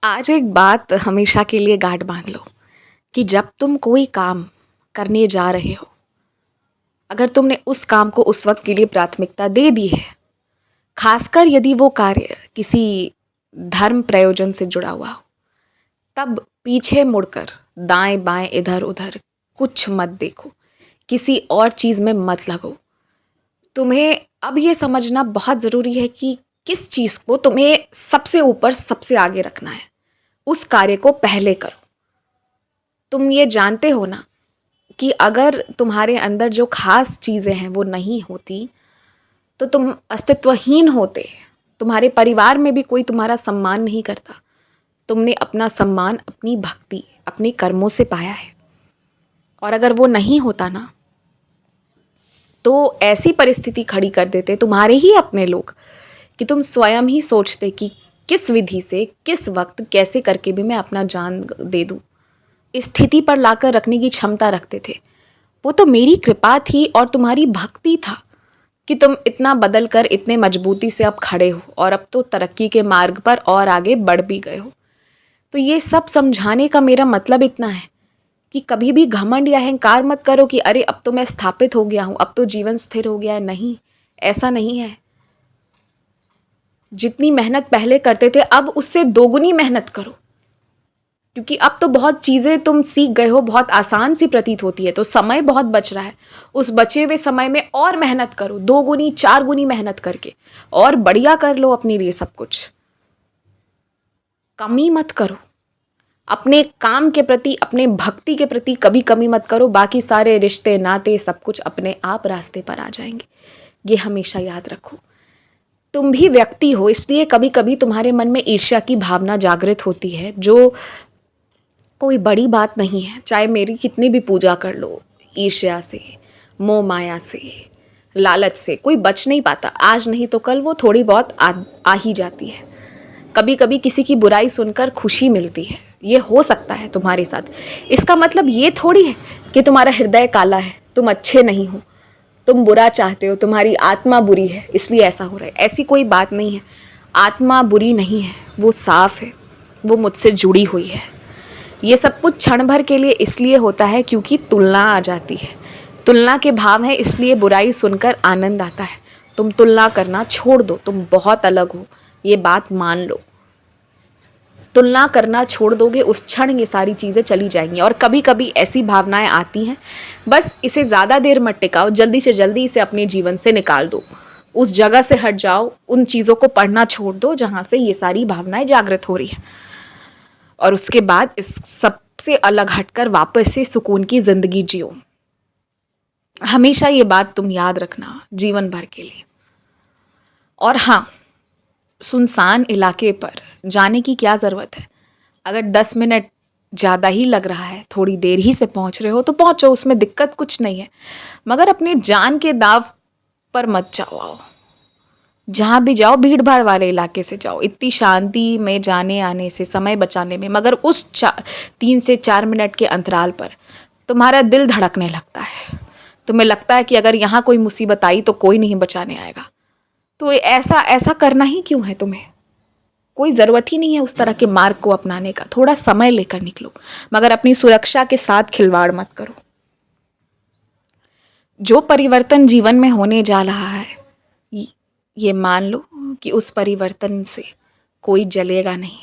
आज एक बात हमेशा के लिए गांठ बांध लो कि जब तुम कोई काम करने जा रहे हो, अगर तुमने उस काम को उस वक्त के लिए प्राथमिकता दे दी है, खासकर यदि वो कार्य किसी धर्म प्रयोजन से जुड़ा हुआ हो, तब पीछे मुड़कर दाएं बाएं इधर उधर कुछ मत देखो, किसी और चीज़ में मत लगो। तुम्हें अब ये समझना बहुत ज़रूरी है कि किस चीज़ को तुम्हें सबसे ऊपर सबसे आगे रखना है। उस कार्य को पहले करो। तुम ये जानते हो ना कि अगर तुम्हारे अंदर जो खास चीज़ें हैं वो नहीं होती तो तुम अस्तित्वहीन होते। तुम्हारे परिवार में भी कोई तुम्हारा सम्मान नहीं करता। तुमने अपना सम्मान अपनी भक्ति, अपने कर्मों से पाया है। और अगर वो नहीं होता ना तो ऐसी परिस्थिति खड़ी कर देते तुम्हारे ही अपने लोग कि तुम स्वयं ही सोचते कि किस विधि से, किस वक्त, कैसे करके भी मैं अपना जान दे दूं। इस स्थिति पर लाकर रखने की क्षमता रखते थे। वो तो मेरी कृपा थी और तुम्हारी भक्ति था कि तुम इतना बदल कर इतने मजबूती से अब खड़े हो और अब तो तरक्की के मार्ग पर और आगे बढ़ भी गए हो। तो ये सब समझाने का मेरा मतलब इतना है कि कभी भी घमंड या अहंकार मत करो कि अरे अब तो मैं स्थापित हो गया हूँ, अब तो जीवन स्थिर हो गया है। नहीं, ऐसा नहीं है। जितनी मेहनत पहले करते थे अब उससे दोगुनी मेहनत करो, क्योंकि अब तो बहुत चीज़ें तुम सीख गए हो, बहुत आसान सी प्रतीत होती है। तो समय बहुत बच रहा है, उस बचे हुए समय में और मेहनत करो, 2 गुनी 4 गुनी मेहनत करके और बढ़िया कर लो अपने लिए सब कुछ। कमी मत करो अपने काम के प्रति, अपने भक्ति के प्रति कभी कमी मत करो। बाकी सारे रिश्ते नाते सब कुछ अपने आप रास्ते पर आ जाएंगे। ये हमेशा याद रखो। तुम भी व्यक्ति हो, इसलिए कभी कभी तुम्हारे मन में ईर्ष्या की भावना जागृत होती है, जो कोई बड़ी बात नहीं है। चाहे मेरी कितनी भी पूजा कर लो, ईर्ष्या से, मोह माया से, लालच से कोई बच नहीं पाता। आज नहीं तो कल वो थोड़ी बहुत आ ही जाती है। कभी कभी किसी की बुराई सुनकर खुशी मिलती है, ये हो सकता है तुम्हारे साथ। इसका मतलब ये थोड़ी है कि तुम्हारा हृदय काला है, तुम अच्छे नहीं हो, तुम बुरा चाहते हो, तुम्हारी आत्मा बुरी है इसलिए ऐसा हो रहा है। ऐसी कोई बात नहीं है। आत्मा बुरी नहीं है, वो साफ है, वो मुझसे जुड़ी हुई है। ये सब कुछ क्षण भर के लिए इसलिए होता है क्योंकि तुलना आ जाती है। तुलना के भाव है, इसलिए बुराई सुनकर आनंद आता है। तुम तुलना करना छोड़ दो, तुम बहुत अलग हो, ये बात मान लो। तुलना करना छोड़ दोगे, उस क्षण ये सारी चीज़ें चली जाएंगी। और कभी कभी ऐसी भावनाएं आती हैं, बस इसे ज़्यादा देर मत टिकाओ, जल्दी से जल्दी इसे अपने जीवन से निकाल दो। उस जगह से हट जाओ, उन चीज़ों को पढ़ना छोड़ दो जहाँ से ये सारी भावनाएं जागृत हो रही हैं। और उसके बाद इस सब से अलग हटकर वापस से सुकून की ज़िंदगी जियो। हमेशा ये बात तुम याद रखना जीवन भर के लिए। और हाँ, सुनसान इलाके पर जाने की क्या ज़रूरत है। अगर 10 मिनट ज़्यादा ही लग रहा है, थोड़ी देर ही से पहुंच रहे हो तो पहुंचो, उसमें दिक्कत कुछ नहीं है। मगर अपने जान के दाव पर मत जाओ। आओ, जहाँ भी जाओ भीड़ भाड़ वाले इलाके से जाओ, इतनी शांति में जाने आने से, समय बचाने में। मगर उस 3 से 4 मिनट के अंतराल पर तुम्हारा दिल धड़कने लगता है, तुम्हें लगता है कि अगर यहाँ कोई मुसीबत आई तो कोई नहीं बचाने आएगा। तो ऐसा ऐसा करना ही क्यों है तुम्हें? कोई ज़रूरत ही नहीं है उस तरह के मार्ग को अपनाने का। थोड़ा समय लेकर निकलो, मगर अपनी सुरक्षा के साथ खिलवाड़ मत करो। जो परिवर्तन जीवन में होने जा रहा है, ये मान लो कि उस परिवर्तन से कोई जलेगा नहीं।